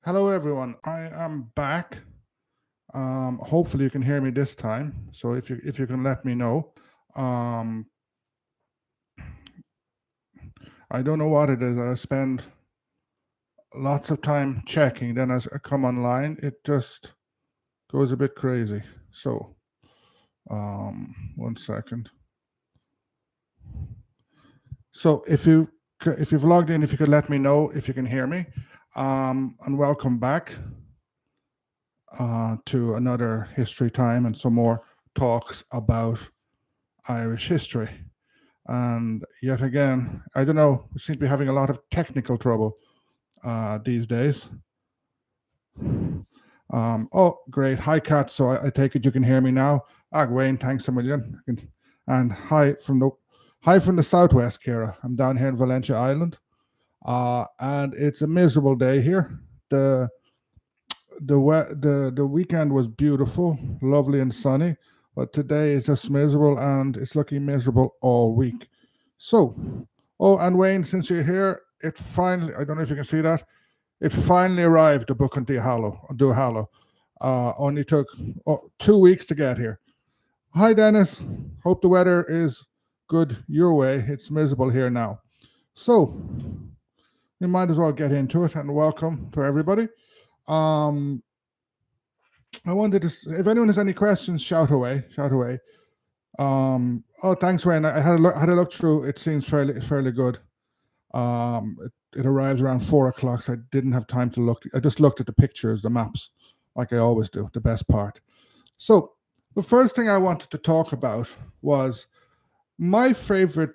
Hello, everyone. I am back. Hopefully, you can hear me this time. So, if you can let me know. Um, I don't know what it is. I spend lots of time checking. Then as I come online, it just goes a bit crazy. So, 1 second. So, if you've logged in, if you could let me know if you can hear me. And welcome back to another history time and some more talks about Irish history. And yet again, I don't know, we seem to be having a lot of technical trouble these days. Oh, great. Hi, Kat. So I take it you can hear me now. Wayne, thanks a million. And hi from the southwest, Kira. I'm down here in Valencia Island, and it's a miserable day here. The the weekend was beautiful, lovely and sunny, but today is just miserable, and it's looking miserable all week. So, oh, and Wayne, since you're here, it finally—I don't know if you can see that. It finally arrived. The book on Duhallow. Only took 2 weeks to get here. Hi, Dennis. Hope the weather is good your way. It's miserable here now. So we might as well get into it. And welcome to everybody. Um, I wanted to. If anyone has any questions, shout away. Shout away. Oh, thanks, Wayne. I had a look through. It seems fairly good. It arrives around 4 o'clock, so I didn't have time to look. I just looked at the pictures, the maps, like I always do. The best part. So the first thing I wanted to talk about was my favorite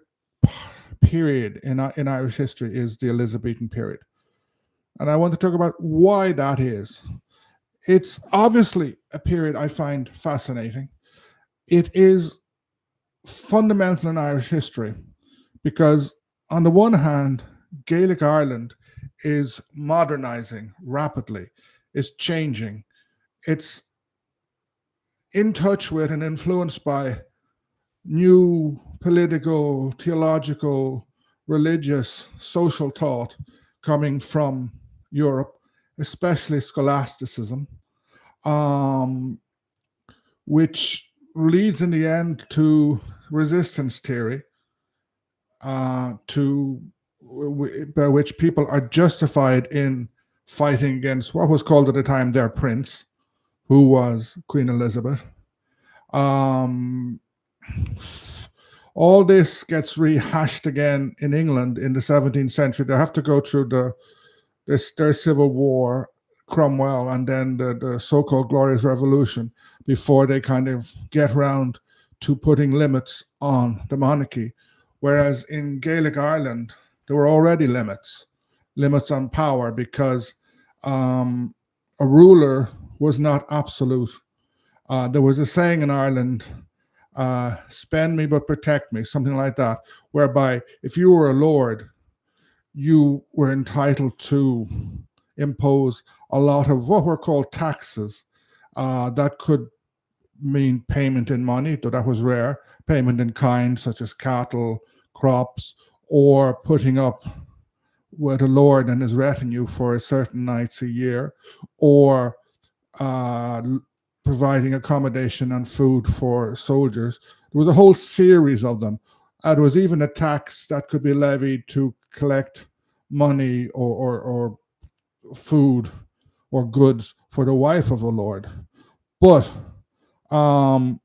period in Irish history is the Elizabethan period, and I want to talk about why that is. It's obviously a period I find fascinating. It is fundamental in Irish history because, on the one hand, Gaelic Ireland is modernizing rapidly, it's changing, it's in touch with and influenced by new political, theological, religious, social thought coming from Europe, especially scholasticism, um, which leads in the end to resistance theory, to by which people are justified in fighting against what was called at the time their prince, who was Queen Elizabeth. Um, all this gets rehashed again in England in the 17th century. They have to go through their civil war, Cromwell, and then the so-called Glorious Revolution before they kind of get round to putting limits on the monarchy. Whereas in Gaelic Ireland, there were already limits on power because um, a ruler was not absolute. There was a saying in Ireland, spend me but protect me, something like that, whereby if you were a lord, you were entitled to impose a lot of what were called taxes. That could mean payment in money, though that was rare, payment in kind, such as cattle, crops, or putting up with a lord and his retinue for a certain nights a year, or uh, providing accommodation and food for soldiers. There was a whole series of them. There was even a tax that could be levied to collect money or food or goods for the wife of a lord. But um,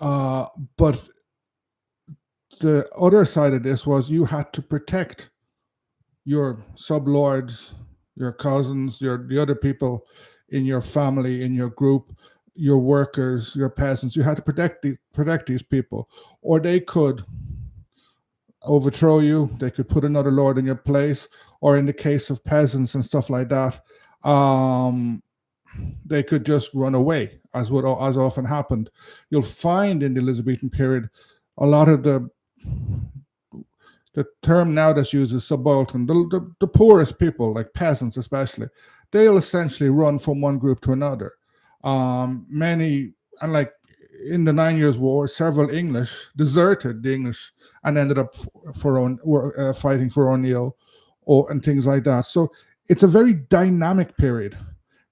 uh, but the other side of this was you had to protect your sublords, your cousins, the other people in your family, in your group, your workers, your peasants. You had to protect these people, or they could overthrow you. They could put another lord in your place, or in the case of peasants and stuff like that, um, they could just run away, as often happened. You'll find in the Elizabethan period a lot of the term now that's used is subaltern. The poorest people, like peasants especially, they'll essentially run from one group to another. Many, and like in the Nine Years' War, several English deserted the English and ended up fighting for O'Neill, and things like that. So It's a very dynamic period.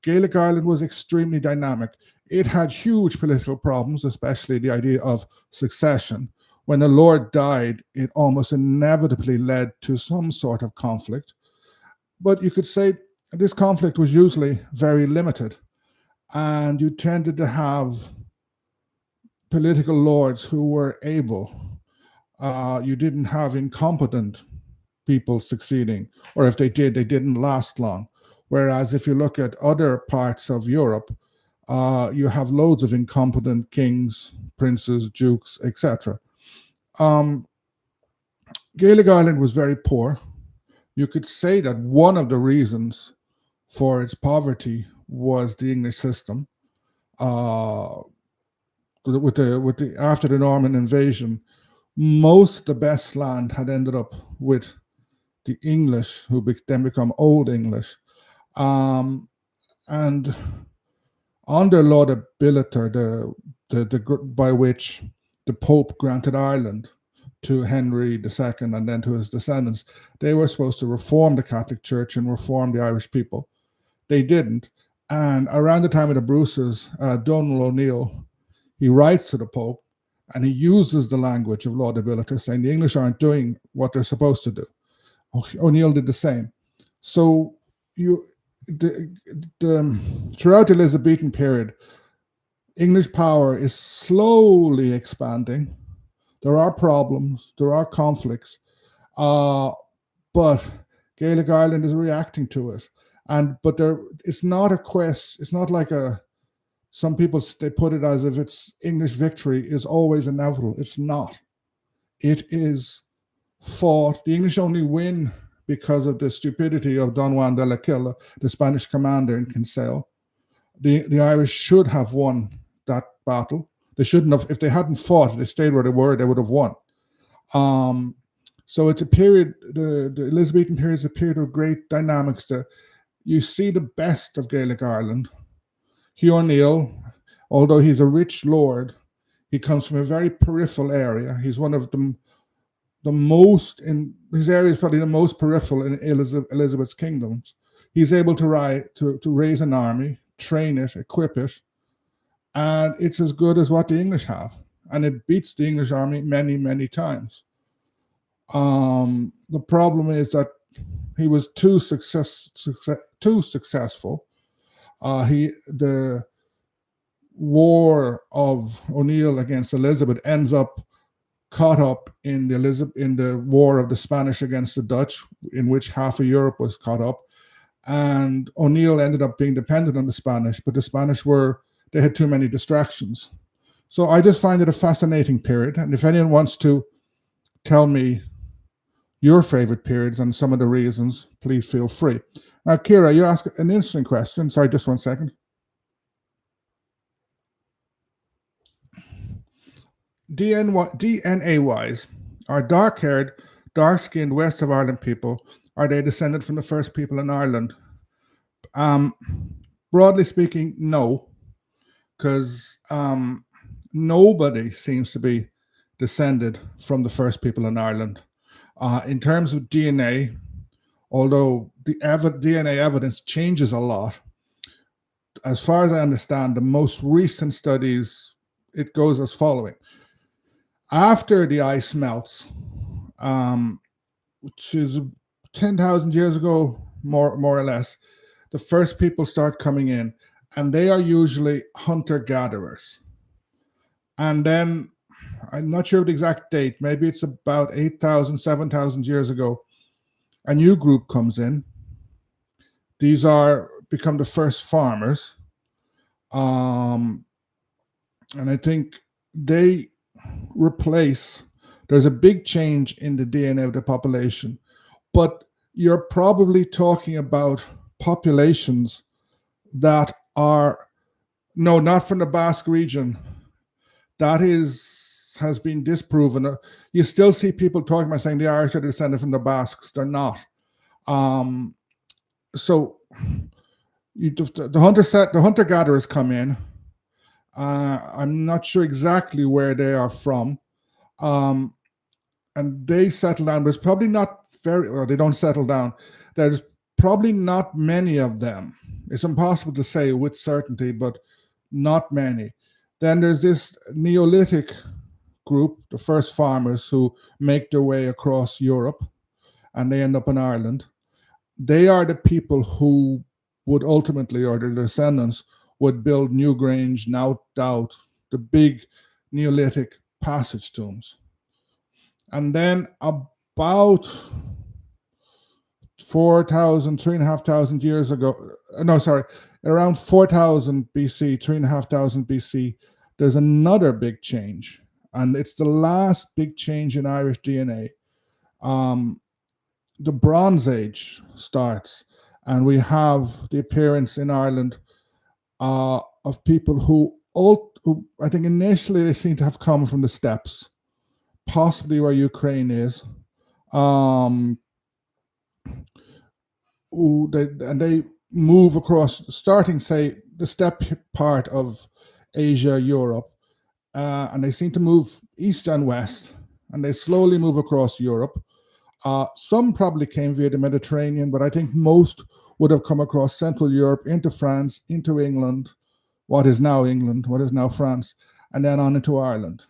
Gaelic Ireland was extremely dynamic. It had huge political problems, especially the idea of succession. When a lord died, it almost inevitably led to some sort of conflict. But you could say this conflict was usually very limited, and you tended to have political lords who were able. You didn't have incompetent people succeeding, or if they did, they didn't last long. Whereas if you look at other parts of Europe, you have loads of incompetent kings, princes, dukes, etc. Um, Gaelic Ireland was very poor. You could say that one of the reasons for its poverty was the English system. Uh, with the after the Norman invasion, most of the best land had ended up with the English, who then become Old English. Um, and under Lord Abiliter, by which the Pope granted Ireland to Henry II and then to his descendants, they were supposed to reform the Catholic Church and reform the Irish people. They didn't. And around the time of the Bruces, Donald O'Neill, he writes to the Pope and he uses the language of Lord Abiliter, saying the English aren't doing what they're supposed to do. O'Neill did the same. So you, the, throughout the Elizabethan period, English power is slowly expanding. There are problems, there are conflicts, uh, but Gaelic Ireland is reacting to it. But it's not a quest. It's not like a. Some people they put it as if it's English victory is always inevitable. It's not. It is fought. The English only win because of the stupidity of Don Juan de la Quilla, the Spanish commander in Kinsale. The Irish should have won that battle. They shouldn't have. If they hadn't fought, they stayed where they were, they would have won. Um, so it's a period. The Elizabethan period is a period of great dynamics. You see the best of Gaelic Ireland. Hugh O'Neill, although he's a rich lord, he comes from a very peripheral area. He's one of the most in his area is probably the most peripheral in Elizabeth's kingdoms. He's able to raise an army, train it, equip it, and it's as good as what the English have, and it beats the English army many, many times. The problem is that he was too successful. The war of O'Neill against Elizabeth ends up caught up in the war of the Spanish against the Dutch, in which half of Europe was caught up, and O'Neill ended up being dependent on the Spanish, but the Spanish they had too many distractions. So I just find it a fascinating period, and if anyone wants to tell me your favorite periods and some of the reasons, please feel free. Now, Kira, you asked an interesting question. Sorry, just 1 second. DNA wise, are dark haired, dark skinned West of Ireland people, are they descended from the first people in Ireland? Broadly speaking, no, because nobody seems to be descended from the first people in Ireland. In terms of DNA, although the DNA evidence changes a lot, as far as I understand, the most recent studies, it goes as following. After the ice melts, which is 10,000 years ago, more or less, the first people start coming in, and they are usually hunter-gatherers. And then, I'm not sure of the exact date, maybe it's about 8,000, 7,000 years ago, a new group comes in. These become the first farmers. And I think they there's a big change in the DNA of the population, but you're probably talking about populations that are, no, not from the Basque region. That has been disproven. You still see people talking about saying the Irish are descended from the Basques. They're not. So the hunter-gatherers come in. I'm not sure exactly where they are from. And they settle down, but it's probably not they don't settle down. There's probably not many of them. It's impossible to say with certainty, but not many. Then there's this Neolithic group, the first farmers who make their way across Europe and they end up in Ireland. They are the people who would ultimately, or their descendants, would build Newgrange, Nowtdowt, the big Neolithic passage tombs. And then about 4,000, 3,500 years ago, no, sorry, around 4,000 BC, 3,500 BC, there's another big change. And it's the last big change in Irish DNA. The Bronze Age starts, and we have the appearance in Ireland of people who I think initially they seem to have come from the steppes, possibly where Ukraine is. Um, they move across, starting, say, the steppe part of Asia, Europe, and they seem to move east and west, and they slowly move across Europe. Some probably came via the Mediterranean, but I think most would have come across Central Europe, into France, into England, what is now France, and then on into Ireland.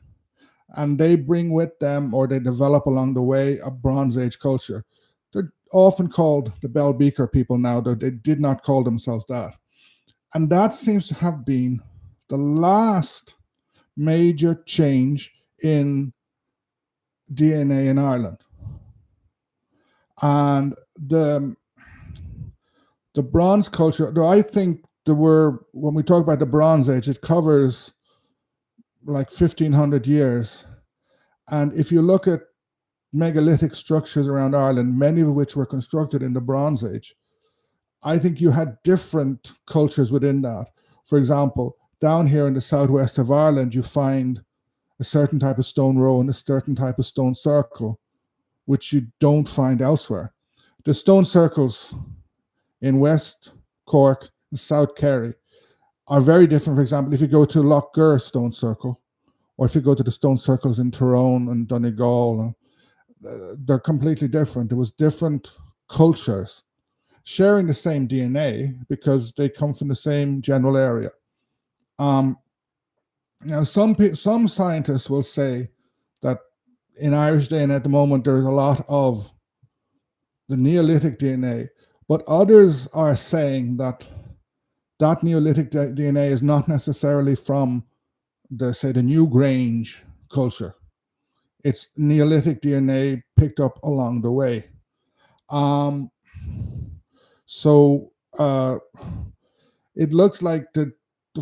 And they bring with them, or they develop along the way, a Bronze Age culture. They're often called the Bell Beaker people now, though they did not call themselves that. And that seems to have been the last major change in DNA in Ireland. And the bronze culture, though I think when we talk about the Bronze Age, it covers like 1,500 years. And if you look at megalithic structures around Ireland, many of which were constructed in the Bronze Age, I think you had different cultures within that. For example, down here in the southwest of Ireland, you find a certain type of stone row and a certain type of stone circle, which you don't find elsewhere. The stone circles in West Cork and South Kerry are very different. For example, if you go to Lough Gur stone circle, or if you go to the stone circles in Tyrone and Donegal, they're completely different. There was different cultures sharing the same DNA because they come from the same general area. Now, some scientists will say that in Irish DNA at the moment there is a lot of the Neolithic DNA, but others are saying that Neolithic DNA is not necessarily from the Newgrange culture. It's Neolithic DNA picked up along the way. It looks like the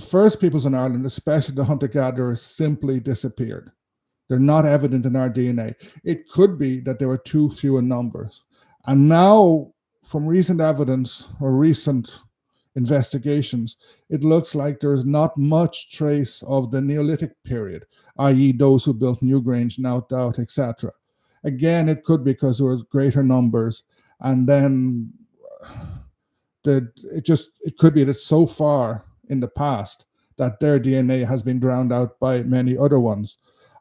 first peoples in Ireland, especially the hunter-gatherers, simply disappeared. They're not evident in our DNA. It could be that they were too few in numbers. And now, from recent evidence or recent investigations, it looks like there is not much trace of the Neolithic period, i.e. those who built Newgrange, Nowtdowt, etc. Again, it could be because there was greater numbers, and then it could be that so far in the past that their DNA has been drowned out by many other ones.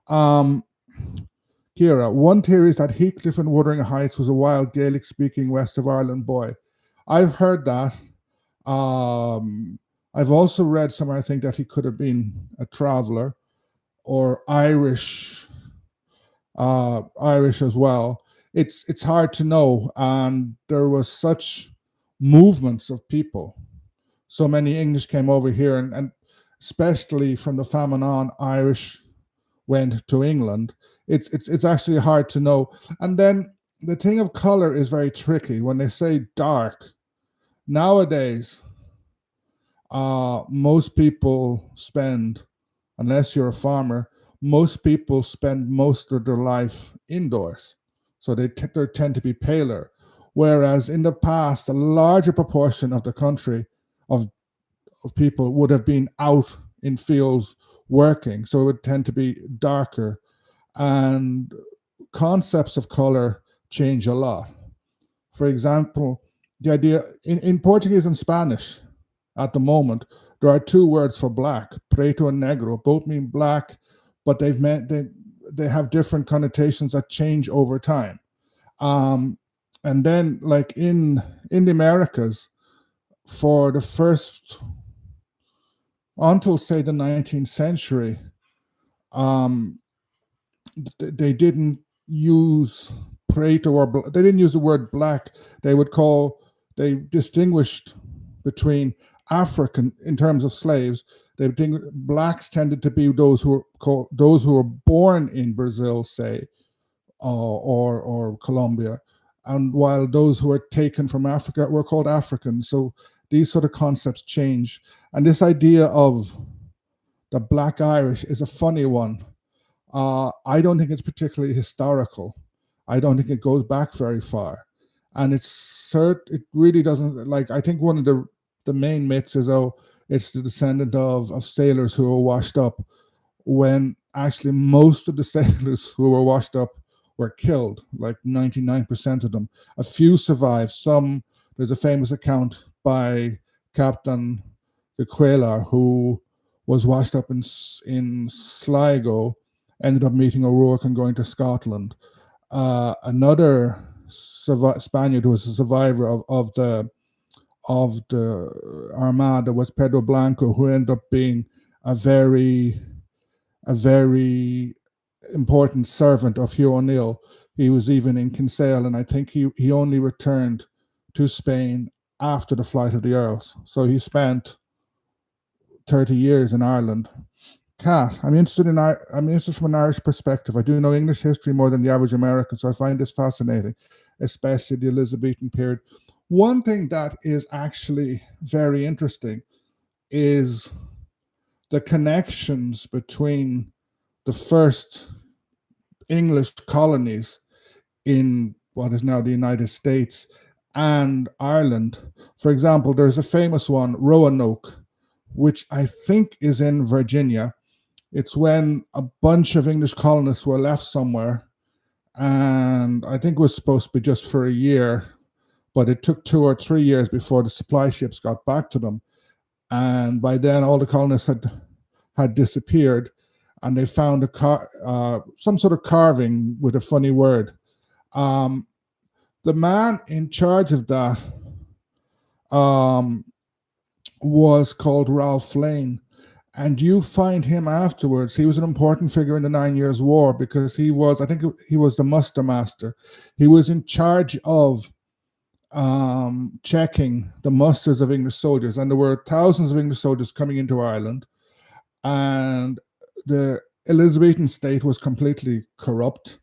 Ciara, one theory is that Heathcliff in Wuthering Heights was a wild Gaelic-speaking West of Ireland boy. I've heard that. I've also read somewhere, I think, that he could have been a traveler or Irish as well. It's hard to know, and there was such movements of people. So many English came over here, and especially from the famine on, Irish went to England. It's actually hard to know. And then the thing of color is very tricky. When they say dark, nowadays, most people spend, unless you're a farmer, most people spend most of their life indoors. So they tend to be paler. Whereas in the past, a larger proportion of the country of people would have been out in fields working. So it would tend to be darker. And concepts of color change a lot. For example, the idea in Portuguese and Spanish at the moment, there are two words for black, preto and negro. Both mean black, but they have different connotations that change over time. And then, like in the Americas, for the first until say the 19th century, um, they didn't use Prieto they didn't use the word black. They would call they distinguished between African in terms of slaves. They think blacks tended to be those who were called those who were born in Brazil, say, or Colombia, and while those who were taken from Africa were called Africans. So these sort of concepts change, and this idea of the Black Irish is a funny one. I don't think it's particularly historical. I don't think it goes back very far, and it really doesn't. Like, I think one of the main myths is, oh, it's the descendant of sailors who were washed up, when actually most of the sailors who were washed up were killed, like 99% of them. A few survived. There's a famous account by Captain de Cuellar, who was washed up in Sligo, ended up meeting O'Rourke and going to Scotland. Another Spaniard who was a survivor of the Armada was Pedro Blanco, who ended up being a very important servant of Hugh O'Neill. He was even in Kinsale, and I think he only returned to Spain after the flight of the Earls. So he spent 30 years in Ireland. Kat, I'm interested from an Irish perspective. I do know English history more than the average American, so I find this fascinating, especially the Elizabethan period. One thing that is actually very interesting is the connections between the first English colonies in what is now the United States and Ireland. For example, there's a famous one, Roanoke, which I think is in Virginia. It's when a bunch of English colonists were left somewhere, and I think it was supposed to be just for a year, but it took 2 or 3 years before the supply ships got back to them. And by then, all the colonists had disappeared, and they found some sort of carving with a funny word. Um, the man in charge of that um, was called Ralph Lane, and you find him afterwards. He was an important figure in the 9 Years' War because I think he was the muster master. He was in charge of checking the musters of English soldiers, and there were thousands of English soldiers coming into Ireland, and the Elizabethan state was completely corrupt.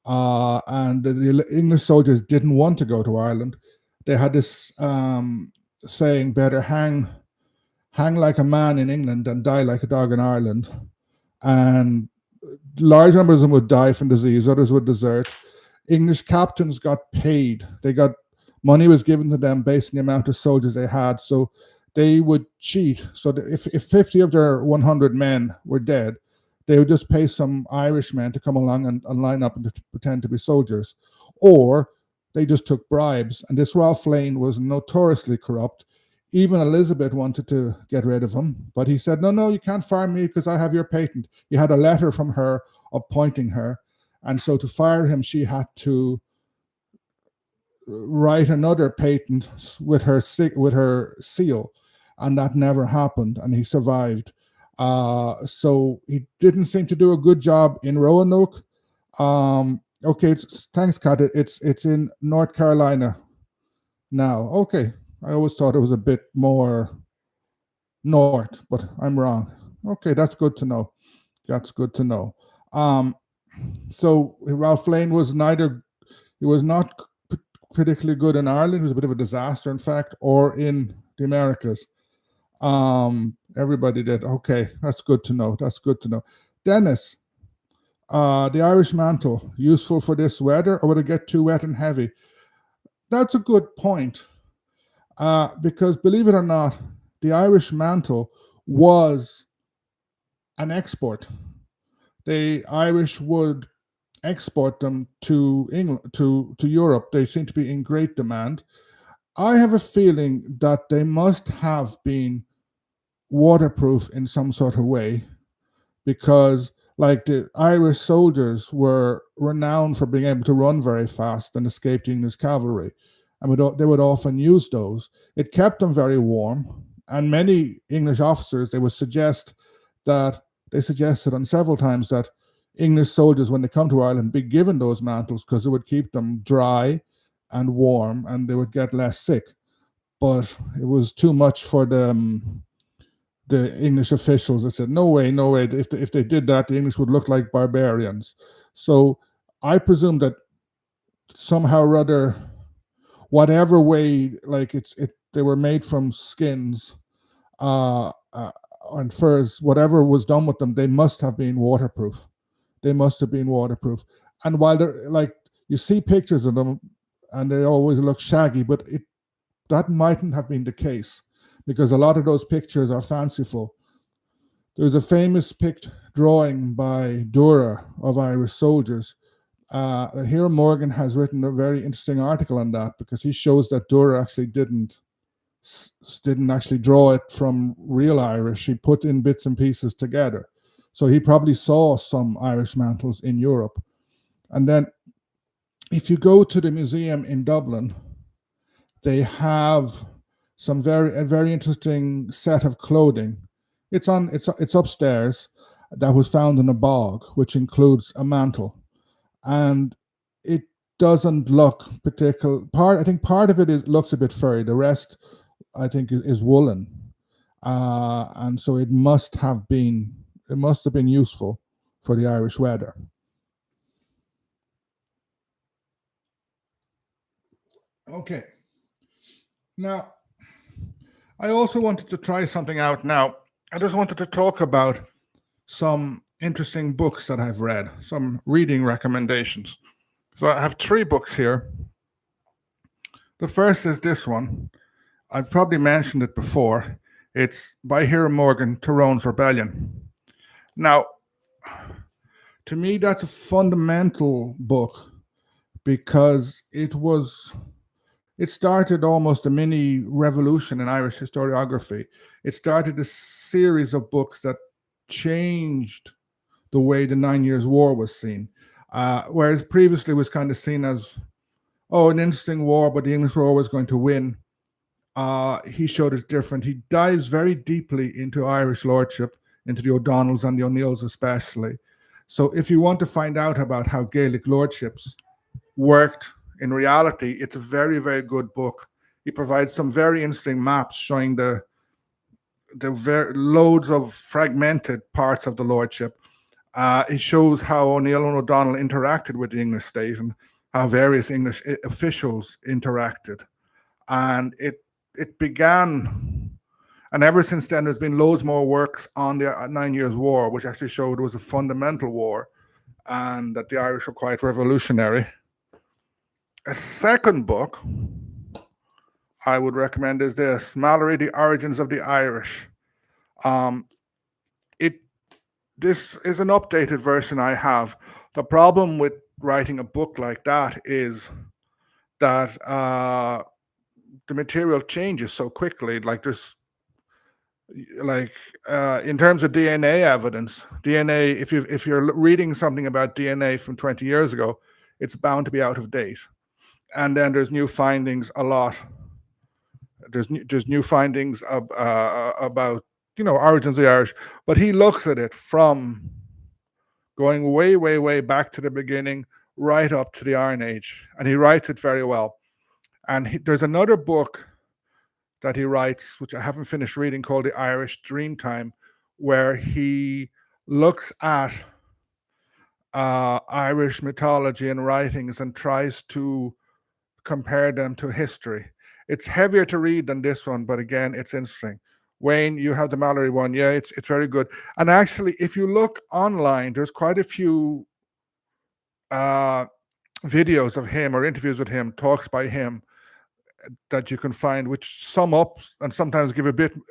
And the English soldiers didn't want to go to Ireland. They had this saying, "Better hang like a man in England than die like a dog in Ireland." And large numbers of them would die from disease, others would desert. English captains got paid. Money was given to them based on the amount of soldiers they had. So they would cheat. So if 50 of their 100 men were dead, they would just pay some Irishmen to come along and line up and to pretend to be soldiers. Or they just took bribes. And this Ralph Lane was notoriously corrupt. Even Elizabeth wanted to get rid of him, but he said, no, you can't fire me because I have your patent. He had a letter from her appointing her. And so to fire him, she had to write another patent with her seal, and that never happened, and he survived. So he didn't seem to do a good job in Roanoke. Okay, thanks, Kat. It's in North Carolina now. Okay, I always thought it was a bit more north, but I'm wrong. Okay, that's good to know. That's good to know. Um, so Ralph Lane he was not particularly good in Ireland. He was a bit of a disaster, in fact, or in the Americas. Everybody did. Okay, that's good to know. That's good to know. Dennis, the Irish mantle, useful for this weather, or would it get too wet and heavy? That's a good point. Because believe it or not, the Irish mantle was an export. The Irish would export them to England, to Europe. They seem to be in great demand. I have a feeling that they must have been waterproof in some sort of way, because Like the Irish soldiers were renowned for being able to run very fast and escape the English cavalry, and they would often use those. It kept them very warm, and many English officers they would suggest that they suggested on several times that English soldiers, when they come to Ireland, be given those mantles because it would keep them dry and warm, and they would get less sick. But it was too much for the English officials. They said, "No way, no way! If they did that, the English would look like barbarians." So I presume that somehow or other, whatever way, like they were made from skins uh, uh, and furs, whatever was done with them, they must have been waterproof. They must have been waterproof. And while they're like, you see pictures of them, and they always look shaggy, but that mightn't have been the case because a lot of those pictures are fanciful. There's a famous drawing by Dura of Irish soldiers. Here Morgan has written a very interesting article on that because he shows that Dura actually didn't actually draw it from real Irish. He put in bits and pieces together. So he probably saw some Irish mantles in Europe. And then if you go to the museum in Dublin, they have a very interesting set of clothing. It's upstairs that was found in a bog, which includes a mantle, and it doesn't look particular. I think part of it looks a bit furry. The rest, I think, is woolen, and so it must have been useful for the Irish weather. Okay, now I also wanted to try something out. Now I just wanted to talk about some interesting books that I've read, some reading recommendations. So I have three books here. The first is this one. I've probably mentioned it before. It's by Hiram Morgan, Tyrone's Rebellion. Now, to me, that's a fundamental book because it started almost a mini revolution in Irish historiography. It started a series of books that changed the way the 9 Years' War was seen. Whereas previously it was kind of seen as, oh, an interesting war, but the English were always going to win. He showed it's different. He dives very deeply into Irish lordship, into the O'Donnells and the O'Neills especially. So if you want to find out about how Gaelic lordships worked in reality, it's a very, very good book. He provides some very interesting maps showing the loads of fragmented parts of the lordship. It shows how O'Neill and O'Donnell interacted with the English state and how various English officials interacted. And it began, and ever since then, there's been loads more works on the 9 Years' War, which actually showed it was a fundamental war and that the Irish were quite revolutionary. A second book I would recommend is this, Mallory, The Origins of the Irish. This is an updated version I have. The problem with writing a book like that is that the material changes so quickly. Like in terms of DNA evidence, DNA. If you're reading something about DNA from 20 years ago, it's bound to be out of date. And then there's new findings a lot. There's new findings about origins of the Irish, but he looks at it from going way, way, way back to the beginning, right up to the Iron Age, and he writes it very well. And there's another book that he writes, which I haven't finished reading, called The Irish Dreamtime, where he looks at Irish mythology and writings and tries to compare them to history. It's heavier to read than this one, but again, it's interesting. Wayne, you have the Mallory one. Yeah, it's very good. And actually, if you look online, there's quite a few videos of him or interviews with him, talks by him that you can find, which sum up and sometimes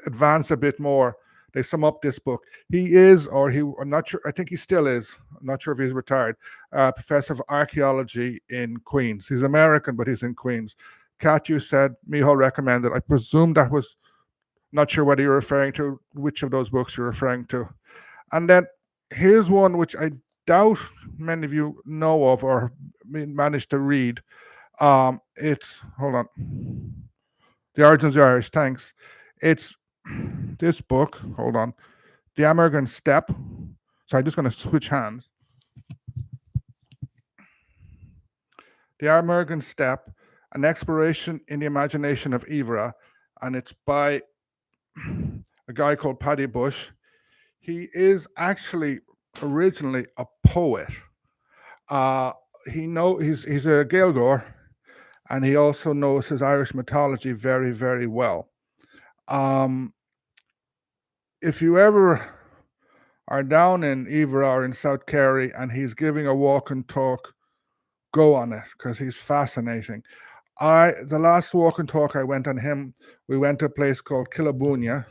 advance a bit more. They sum up this book. I'm not sure, I think he still is. I'm not sure if he's retired. Professor of archaeology in Queens. He's American, but he's in Queens. Kat, you said Miho recommended. I presume that was, not sure whether you're referring to which of those books you're referring to. And then Here's one which I doubt many of you know of or managed to read. It's hold on. The Origins of the Irish. Thanks. It's this book. Hold on. The American Steppe. So I'm just going to switch hands. The American Steppe, an exploration in the imagination of Ivra, and it's by a guy called Paddy Bush. He is actually originally a poet. Uh, he's a Gaeilgeoir, and he also knows his Irish mythology very, very well. Um, if you ever are down in Ivra or in South Kerry and he's giving a walk and talk, go on it because he's fascinating. The last walk and talk I went on him, we went to a place called Killabunya,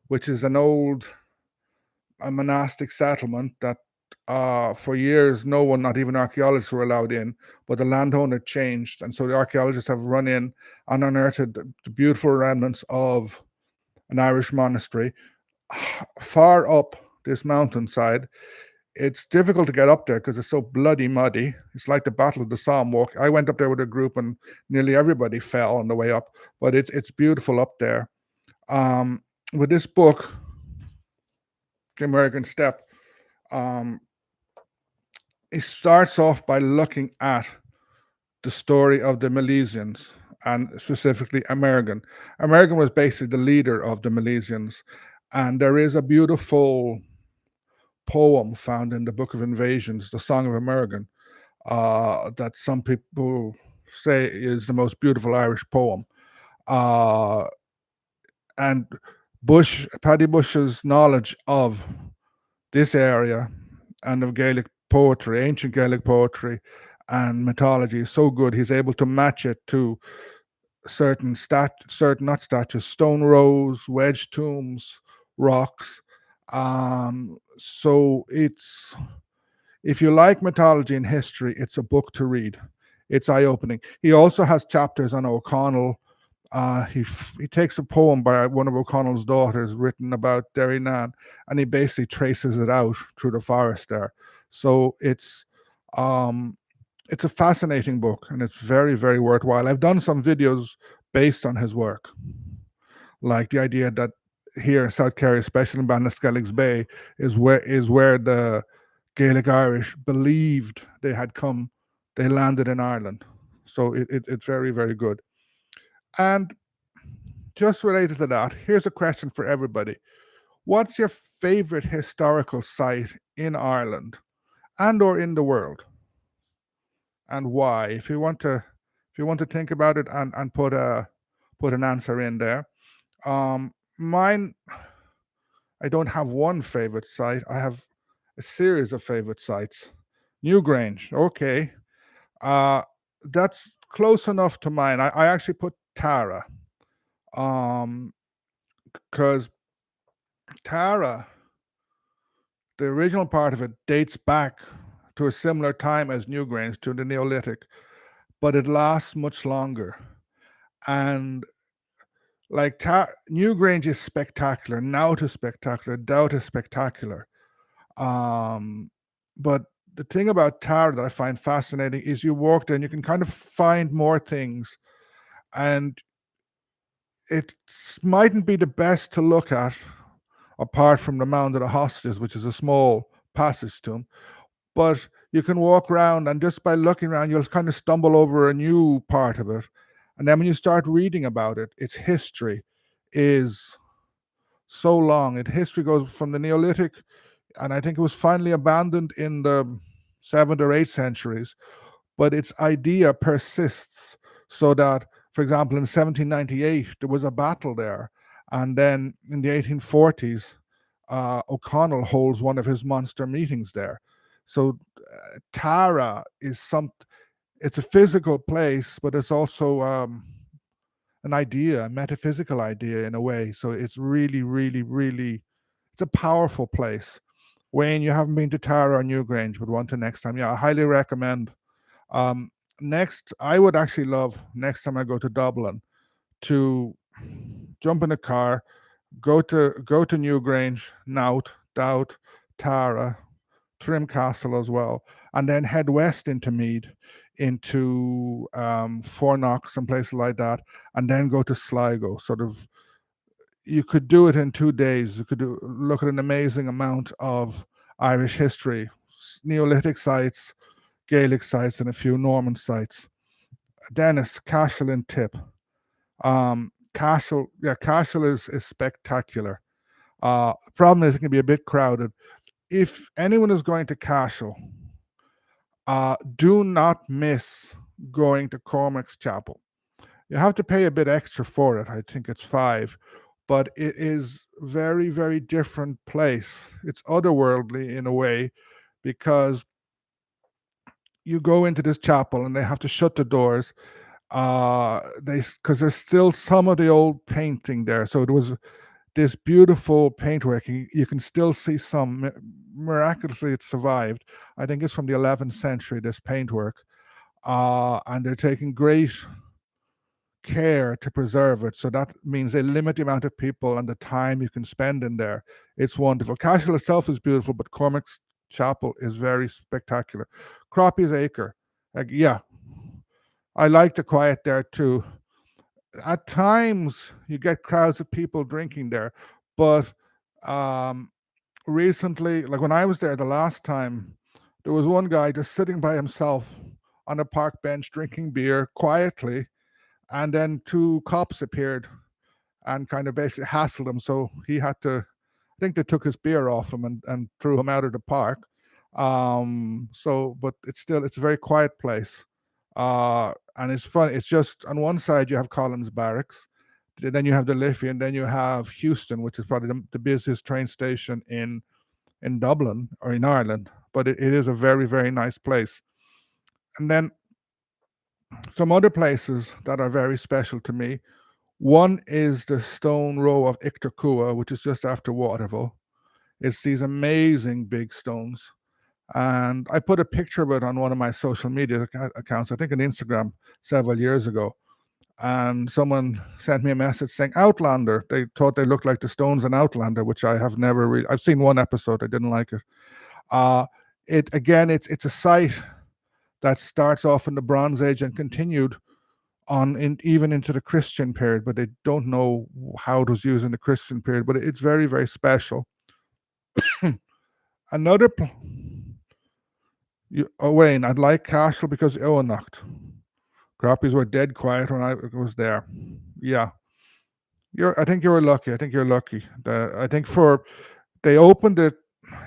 which is an old a monastic settlement that for years no one, not even archaeologists, were allowed in, but the landowner changed, and so the archaeologists have run in and unearthed the beautiful remnants of an Irish monastery far up this mountainside. It's difficult to get up there because it's so bloody muddy. It's like the Battle of the Somme walk. I went up there with a group and nearly everybody fell on the way up, but it's beautiful up there. With this book, The American Steppe, it starts off by looking at the story of the Milesians and specifically American. American was basically the leader of the Milesians, and there is a beautiful poem found in the Book of Invasions, the Song of American, that some people say is the most beautiful Irish poem. And Paddy Bush's knowledge of this area and of Gaelic poetry, ancient Gaelic poetry and mythology is so good. He's able to match it to certain not statues, stone rows, wedge tombs, rocks. So it's if you like mythology and history, it's a book to read. It's eye-opening. He also has chapters on O'Connell. He takes a poem by one of O'Connell's daughters written about Derrynan, and he basically traces it out through the forest there. So it's a fascinating book, and it's very, very worthwhile. I've done some videos based on his work, like the idea that here in South Kerry, especially in Ballinaskelligs Bay, is where the Gaelic Irish believed they had come. They landed in Ireland, so it's very, very good. And just related to that, here's a question for everybody: what's your favorite historical site in Ireland and or in the world, and why? If you want to think about it and put an answer in there. Mine, I don't have one favorite site. I have a series of favorite sites. Newgrange, okay. That's close enough to mine. I actually put Tara, because Tara, the original part of it dates back to a similar time as Newgrange, to the Neolithic, but it lasts much longer. And like Newgrange is spectacular, Nowt is spectacular, Doubt is spectacular. But the thing about Tara that I find fascinating is you walk there and you can kind of find more things, and it mightn't be the best to look at apart from the Mound of the Hostages, which is a small passage to them. But you can walk around, and just by looking around, you'll kind of stumble over a new part of it. And then when you start reading about it, its history is so long. History goes from the Neolithic, and I think it was finally abandoned in the 7th or 8th centuries, but its idea persists. So that, for example, in 1798, there was a battle there, and then in the 1840s, O'Connell holds one of his monster meetings there. So Tara is it's a physical place, but it's also an idea, a metaphysical idea in a way. So it's really, really, really, it's a powerful place. Wayne, you haven't been to Tara or Newgrange, but want to next time. Yeah, I highly recommend. Next, I would actually love next time I go to Dublin to jump in a car, go to Newgrange, Nowt, Doubt, Tara, Trim Castle as well, and then head west into Mead, into Fornox and places like that, and then go to Sligo. Sort of, you could do it in 2 days. You could look at an amazing amount of Irish history, Neolithic sites, Gaelic sites, and a few Norman sites. Dennis, Cashel and Tip. Cashel is spectacular. Problem is it can be a bit crowded. If anyone is going to Cashel, do not miss going to Cormac's Chapel. You have to pay a bit extra for it. I think it's five, but it is very, very different place. It's otherworldly in a way because you go into this chapel and they have to shut the doors. Because there's still some of the old painting there. So it was this beautiful paintwork. You can still see some. Miraculously, it survived. I think it's from the 11th century. This paintwork, and they're taking great care to preserve it. So that means they limit the amount of people and the time you can spend in there. It's wonderful. Cashel itself is beautiful, but Cormac's Chapel is very spectacular. Croppy's Acre, yeah, I like the quiet there too. At times, you get crowds of people drinking there, but um, recently, like when I was there the last time, there was one guy just sitting by himself on a park bench drinking beer quietly, and then two cops appeared and kind of basically hassled him. So he had to, I think they took his beer off him and threw him out of the park. But it's a very quiet place. And it's fun. It's just on one side you have Collins Barracks, then you have the Liffey, and then you have Houston, which is probably the busiest train station in Dublin or in Ireland. But it is a very, very nice place. And then some other places that are very special to me. One is the stone row of Ictakua, which is just after Waterville. It's these amazing big stones. And I put a picture of it on one of my social media accounts, I think on Instagram, several years ago. And someone sent me a message saying Outlander. They thought they looked like the stones in Outlander, which I have never really. I've seen one episode. I didn't like it. It's a site that starts off in the Bronze Age and continued even into the Christian period, but they don't know how it was used in the Christian period. But it's very, very special. Another. Wayne, I'd like Cashel because Owenacht. Crappies were dead quiet when I was there. Yeah. I think you were lucky. I think you're lucky. They opened it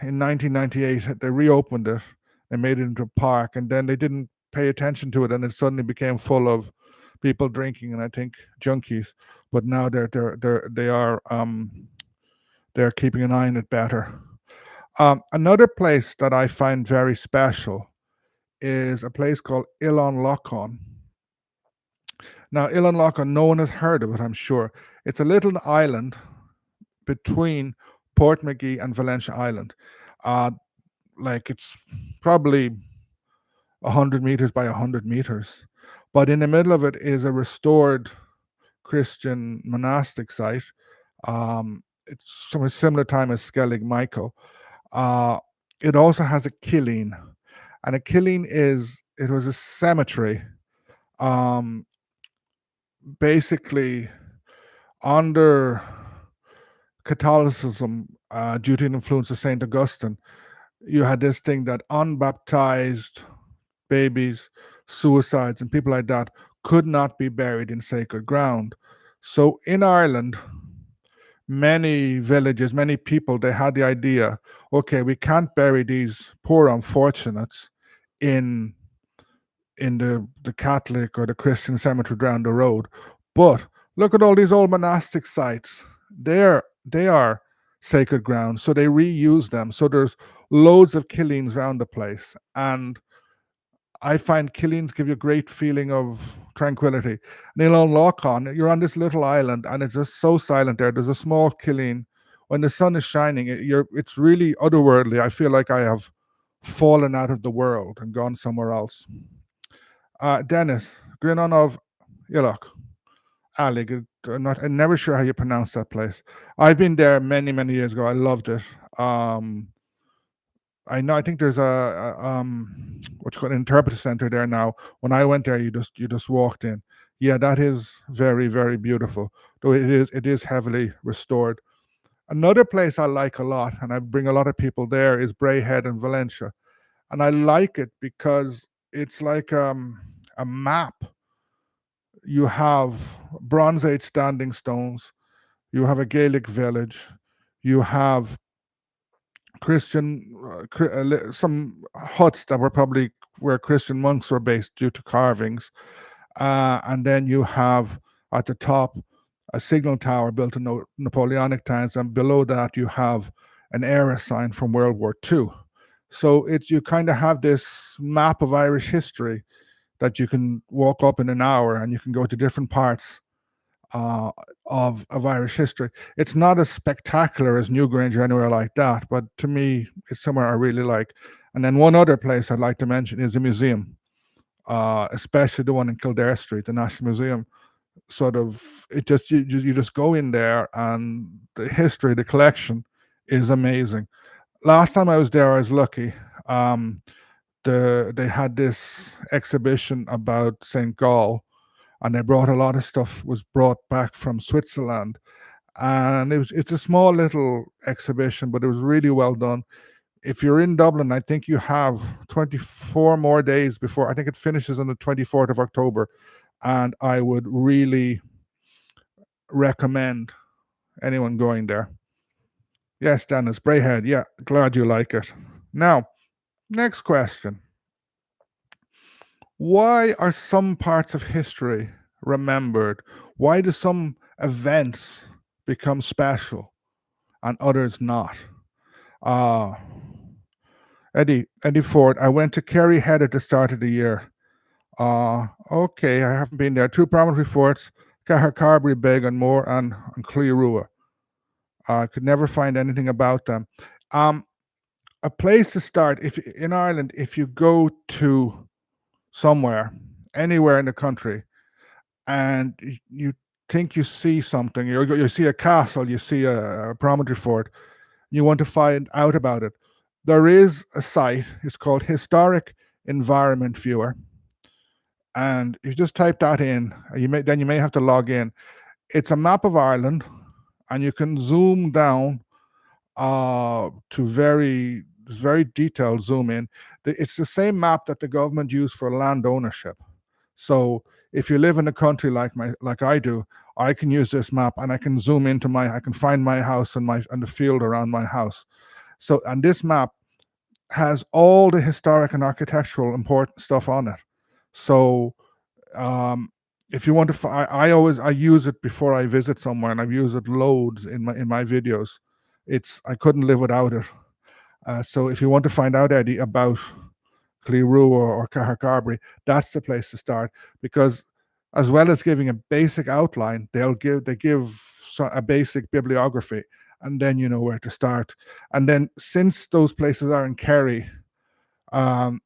in 1998. They reopened it and made it into a park, and then they didn't pay attention to it, and it suddenly became full of people drinking and I think junkies. But now they're keeping an eye on it better. Another place that I find very special is a place called Ilon Lochon. Now, Ilon Lochon, no one has heard of it, I'm sure. It's a little island between Portmagee and Valentia Island. It's probably 100 meters by 100 meters. But in the middle of it is a restored Christian monastic site. It's from a similar time as Skellig Michael. It also has a killeen. And a killeen it was a cemetery. Basically, under Catholicism, due to the influence of St. Augustine, you had this thing that unbaptized babies, suicides, and people like that could not be buried in sacred ground. So in Ireland, many villages, many people, they had the idea, okay, we can't bury these poor unfortunates in the Catholic or the Christian cemetery down the road. But look at all these old monastic sites. They are sacred ground, so they reuse them. So there's loads of killeens around the place. And I find killeens give you a great feeling of tranquility. Ilon Lochon, you're on this little island and it's just so silent there. There's a small killeen. When the sun is shining, it's really otherworldly. I feel like I have fallen out of the world and gone somewhere else. Dennis, Grinon of Illoch. Alig, I'm never sure how you pronounce that place. I've been there many, many years ago. I loved it. I know. I think there's what you call an interpreter center there now. When I went there, you just walked in. Yeah, that is very very beautiful. Though it is heavily restored. Another place I like a lot, and I bring a lot of people there, is Brayhead in Valencia, and I like it because it's like a map. You have Bronze Age standing stones. You have a Gaelic village. You have some huts that were probably where Christian monks were based due to carvings, and then you have at the top a signal tower built in Napoleonic times, and below that you have an era sign from World War II. So it's you kind of have this map of Irish history that you can walk up in an hour, and you can go to different parts uh, of Irish history. It's not as spectacular as Newgrange or anywhere like that, but to me, it's somewhere I really like. And then one other place I'd like to mention is the museum, especially the one in Kildare Street, the National Museum. Sort of, it just you just go in there, and the history, the collection, is amazing. Last time I was there, I was lucky. Um, they had this exhibition about St. Gall, and they brought a lot of stuff was brought back from Switzerland, and it's a small little exhibition, but it was really well done. If you're in Dublin, I think you have 24 more days before. I think it finishes on the 24th of October, and I would really recommend anyone going there. Yes, Dennis Brayhead. Yeah, glad you like it. Now, next question. Why are some parts of history remembered? Why do some events become special and others not? Uh Eddie Ford, I went to Kerry Head at the start of the year. Okay, I haven't been there. Two prominent forts, Carberry Beg and more, and Clearua. I could never find anything about them. Um, a place to start, if in Ireland, if you go to somewhere, anywhere in the country, and you think you see something, you see a castle, you see a promontory fort, you want to find out about it. There is a site. It's called Historic Environment Viewer, and you just type that in. You may have to log in. It's a map of Ireland, and you can zoom down to very detailed zoom in. It's the same map that the government used for land ownership. So if you live in a country like I do, I can use this map, and I can zoom into I can find my house and the field around my house. So, and this map has all the historic and architectural important stuff on it. So um, if you want to, I use it before I visit somewhere, and I've used it loads in my videos. I couldn't live without it. So if you want to find out, Eddie, about Clearua or Cahercarbery, that's the place to start, because as well as giving a basic outline, they give a basic bibliography, and then you know where to start. And then, since those places are in Kerry,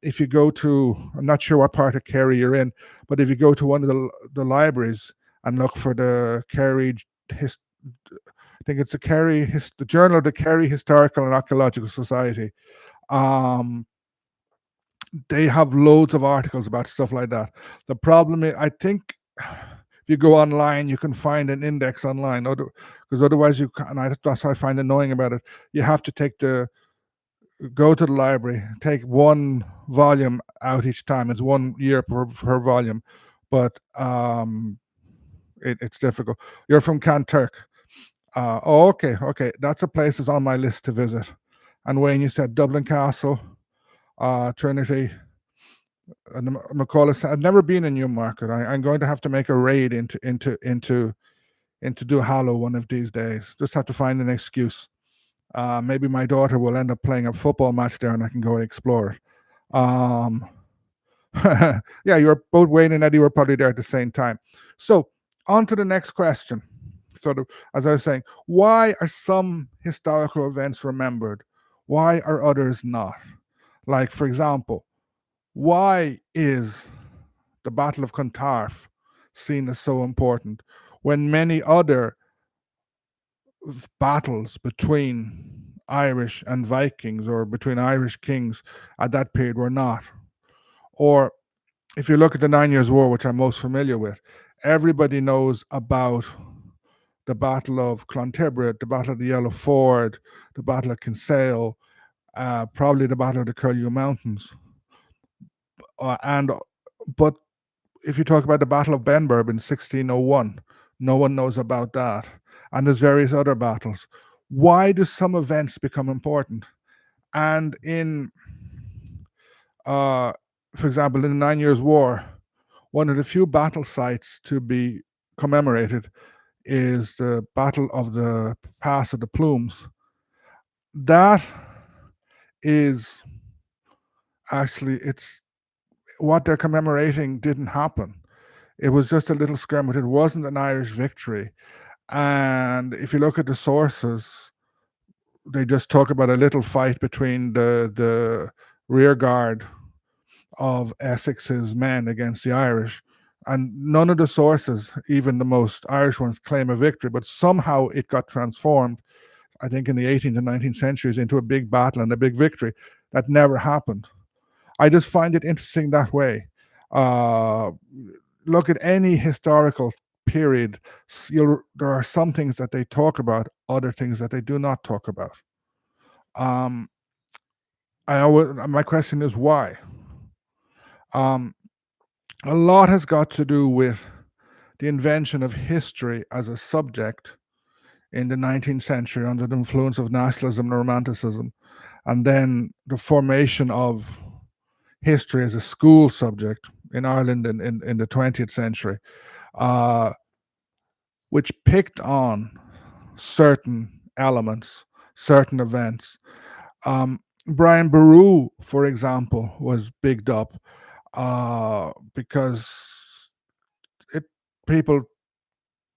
if you go to, I'm not sure what part of Kerry you're in, but if you go to one of the libraries and look for the Kerry I think it's the Journal of the Kerry Historical and Archaeological Society. They have loads of articles about stuff like that. The problem is, I think, if you go online, you can find an index online, because otherwise you can. That's what I find annoying about it. You have to go to the library, take one volume out each time. It's 1 year per volume, but it's difficult. You're from Kanturk. Okay. That's a place that's on my list to visit. And Wayne, you said Dublin Castle, Trinity, and McCullough. I've never been in Newmarket. I'm going to have to make a raid into Duhallow one of these days. Just have to find an excuse. Maybe my daughter will end up playing a football match there, and I can go and explore it. Yeah, you're both Wayne and Eddie were probably there at the same time. So on to the next question. Sort of, as I was saying, why are some historical events remembered? Why are others not? Like, for example, why is the Battle of Clontarf seen as so important when many other battles between Irish and Vikings or between Irish kings at that period were not. Or if you look at the 9 Years' War, which I'm most familiar with, everybody knows about the Battle of Clontibret, the Battle of the Yellow Ford, the Battle of Kinsale, probably the Battle of the Curlew Mountains. And but if you talk about the Battle of Benburb in 1601, no one knows about that. And there's various other battles. Why do some events become important? And for example, in the 9 Years' War, one of the few battle sites to be commemorated is the Battle of the Pass of the Plumes. That is actually, it's what they're commemorating didn't happen. It was just a little skirmish. It wasn't an Irish victory. And if you look at the sources, they just talk about a little fight between the rear guard of Essex's men against the Irish. And none of the sources, even the most Irish ones, claim a victory, but somehow it got transformed, I think in the 18th and 19th centuries, into a big battle and a big victory that never happened. I just find it interesting that way. Look at any historical period, there are some things that they talk about, other things that they do not talk about. My question is why? A lot has got to do with the invention of history as a subject in the 19th century under the influence of nationalism and romanticism, and then the formation of history as a school subject in Ireland in the 20th century, which picked on certain elements, certain events. Brian Boru, for example, was bigged up because it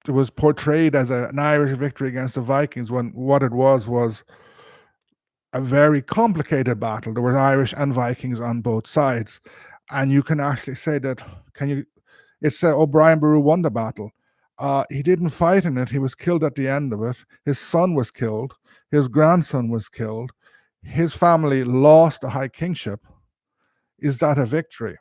was portrayed as an Irish victory against the Vikings when what it was a very complicated battle. There were Irish and Vikings on both sides, and you can actually say that. It's O'Brien Boru won the battle. He didn't fight in it. He was killed at the end of it. His son was killed. His grandson was killed. His family lost the high kingship. Is that a victory?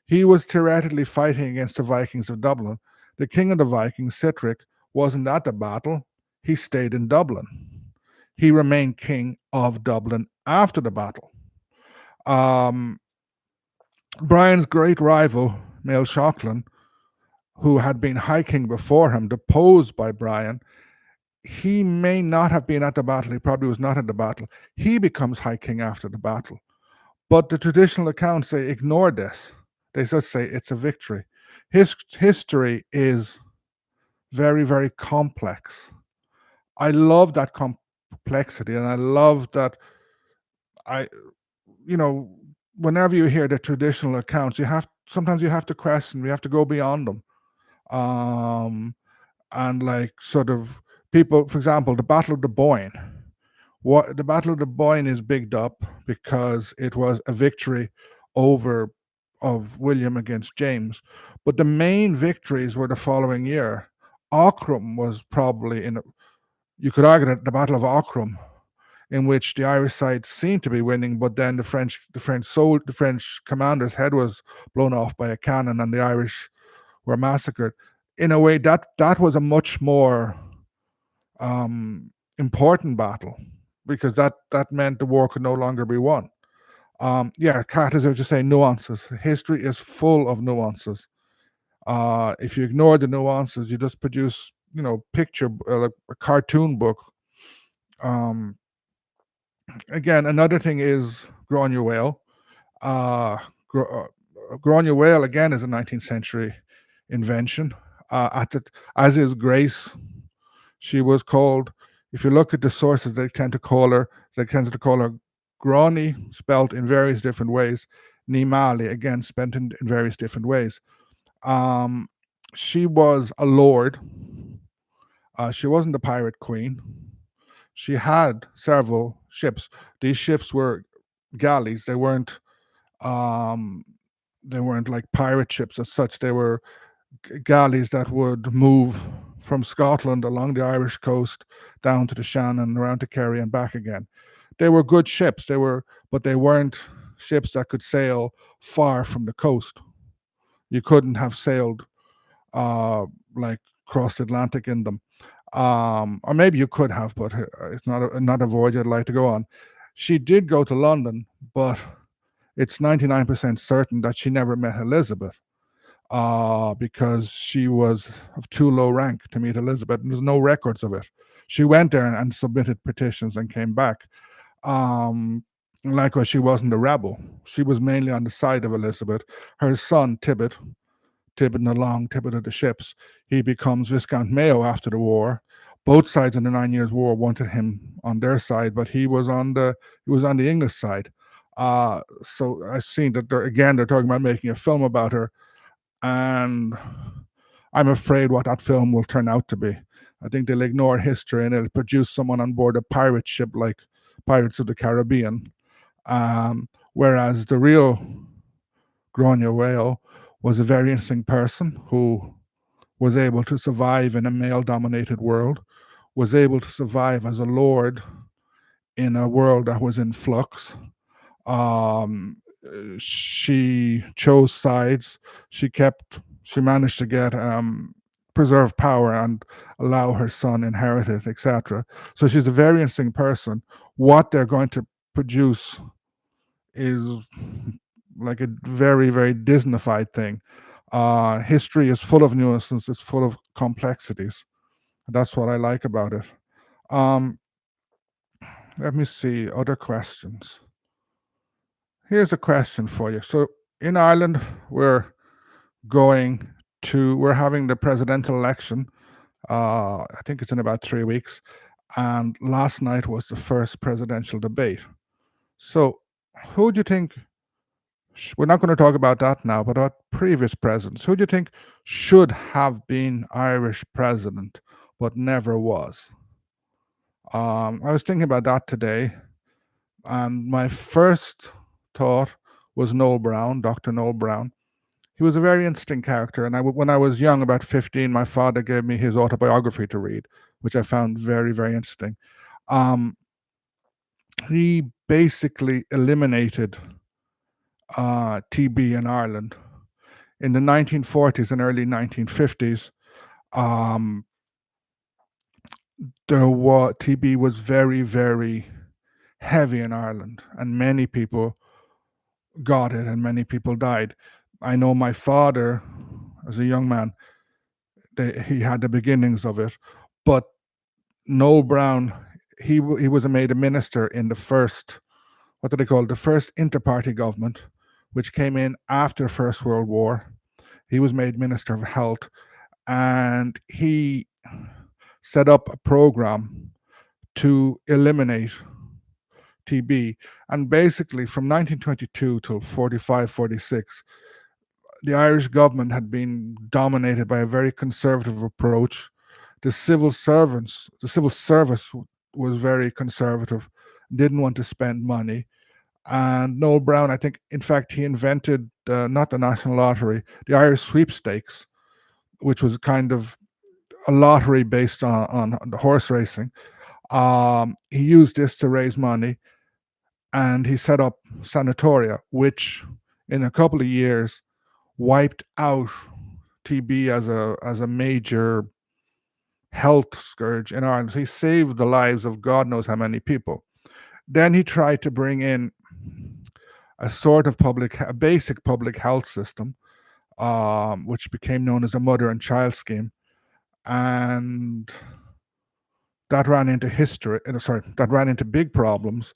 He was theoretically fighting against the Vikings of Dublin. The king of the Vikings, Sitric, wasn't at the battle. He stayed in Dublin. He remained king of Dublin after the battle. Brian's great rival, Mael Shocklin, who had been High King before him, deposed by Brian, he may not have been at the battle. He probably was not at the battle. He becomes High King after the battle. But the traditional accounts, they ignore this. They just say it's a victory. His history is very, very complex. I love that complexity, and I love that whenever you hear the traditional accounts, sometimes you have to question, we have to go beyond them. And like sort of people, for example, the Battle of the Boyne. The Battle of the Boyne is bigged up because it was a victory of William against James. But the main victories were the following year. Aughrim was probably you could argue that the Battle of Aughrim, in which the Irish side seemed to be winning, but then the French commander's head was blown off by a cannon, and the Irish were massacred. In a way, that was a much more important battle, because that meant the war could no longer be won. Kat, as I was just saying, nuances. History is full of nuances. If you ignore the nuances, you just produce, picture like a cartoon book. Again, another thing is Gráinne Mhaol. Gráinne Mhaol again is a 19th century invention. As is Grace. She was called. If you look at the sources, they tend to call her Gráinne, spelled in various different ways. Ní Mhallaigh, again spelled in various different ways. She was a lord. She wasn't a pirate queen. She had several ships. These ships were galleys. They weren't like pirate ships as such. They were galleys that would move from Scotland along the Irish coast down to the Shannon, around to Kerry and back again. They were good ships. But they weren't ships that could sail far from the coast. You couldn't have sailed uh, like cross the Atlantic in them. Or maybe you could have, but it's not a voyage I'd like to go on. She did go to London, but it's 99% certain that she never met Elizabeth, because she was of too low rank to meet Elizabeth, and there's no records of it. She went there and submitted petitions and came back. Um, Likewise, she wasn't a rebel. She was mainly on the side of Elizabeth. Her son, Tibbet na Long, Tibbet of the Ships, he becomes Viscount Mayo after the war. Both sides in the 9 Years' War wanted him on their side, but he was on the English side. So I've seen that they're talking about making a film about her, and I'm afraid what that film will turn out to be. I think they'll ignore history and they'll produce someone on board a pirate ship like Pirates of the Caribbean. Whereas the real Grania Whale was a very interesting person who was able to survive in a male dominated world, was able to survive as a lord in a world that was in flux. She chose sides. She managed to get preserve power and allow her son inherit it, etc. So she's a very interesting person. What they're going to produce is like a very, very Disneyfied thing. History is full of nuances, it's full of complexities. That's what I like about it. Um, Let me see, other questions. Here's a question for you. So in Ireland, we're having the presidential election. I think it's in about 3 weeks. And last night was the first presidential debate. So who do you think, we're not going to talk about that now, but about previous presidents, who do you think should have been Irish president but never was? I was thinking about that today, and my first thought was Noel Brown, Dr. Noel Brown. He was a very interesting character, and when I was young, about 15, my father gave me his autobiography to read, which I found very, very interesting. He basically eliminated TB in Ireland. In the 1940s and early 1950s, TB was very, very heavy in Ireland, and many people got it, and many people died. I know my father, as a young man, he had the beginnings of it, but Noel Brown, he was made a minister in the first, what do they call it, the first inter-party government, which came in after First World War. He was made Minister of Health, and he set up a program to eliminate TB. And basically, from 1922 till 45, 46, the Irish government had been dominated by a very conservative approach. The civil service was very conservative, didn't want to spend money. And Noel Brown, I think, in fact, he invented not the National Lottery, the Irish Sweepstakes, which was kind of a lottery based on the horse racing. He used this to raise money, and he set up sanatoria, which in a couple of years wiped out TB as a major health scourge in Ireland. So he saved the lives of God knows how many people. Then he tried to bring in a sort of basic public health system, which became known as a mother and child scheme, and that ran into that ran into big problems.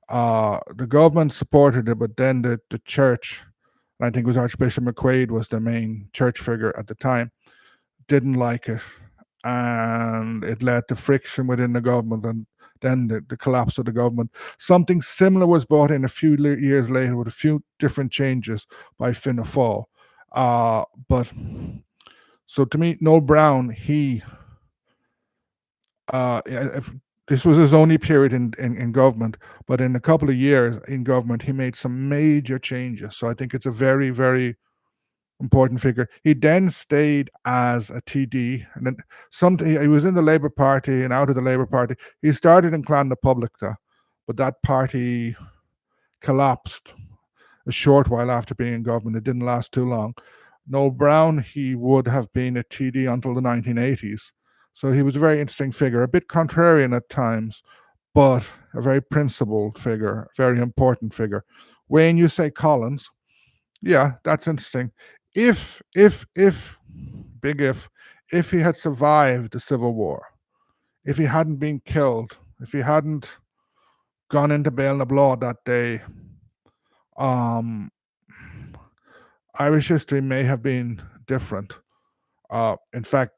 The government supported it, but then the church, I think it was Archbishop McQuaid was the main church figure at the time, didn't like it, and it led to friction within the government, and then the collapse of the government. Something similar was brought in a few years later with a few different changes by Fianna Fáil. But so to me, Noel Brown, this was his only period in government, but in a couple of years in government, he made some major changes. So I think it's a very, very important figure. He then stayed as a TD, and then he was in the Labour Party and out of the Labour Party. He started in Clan Republica, but that party collapsed a short while after being in government. It didn't last too long. Noel Brown, he would have been a TD until the 1980s. So he was a very interesting figure, a bit contrarian at times, but a very principled figure, a very important figure. Wayne, you say Collins. Yeah, that's interesting. If, big if he had survived the Civil War, if he hadn't been killed, if he hadn't gone into Ballinablaw that day, um, Irish history may have been different. In fact,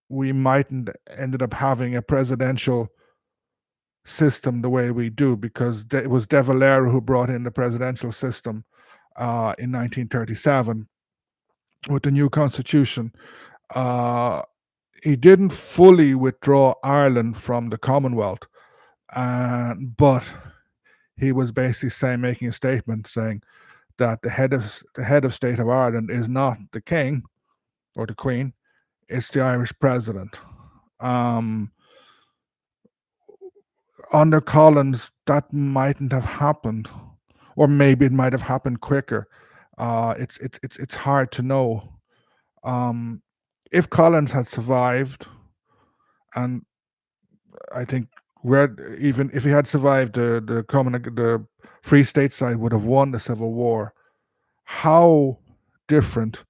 we mightn't ended up having a presidential system the way we do, because it was De Valera who brought in the presidential system in 1937 with the new constitution. He didn't fully withdraw Ireland from the Commonwealth, but he was basically making a statement saying that the head of state of Ireland is not the king or the queen; it's the Irish president. Under Collins, that mightn't have happened, or maybe it might have happened quicker. It's hard to know. If Collins had survived, and I think even if he had survived, the Free State side would have won the Civil War. How different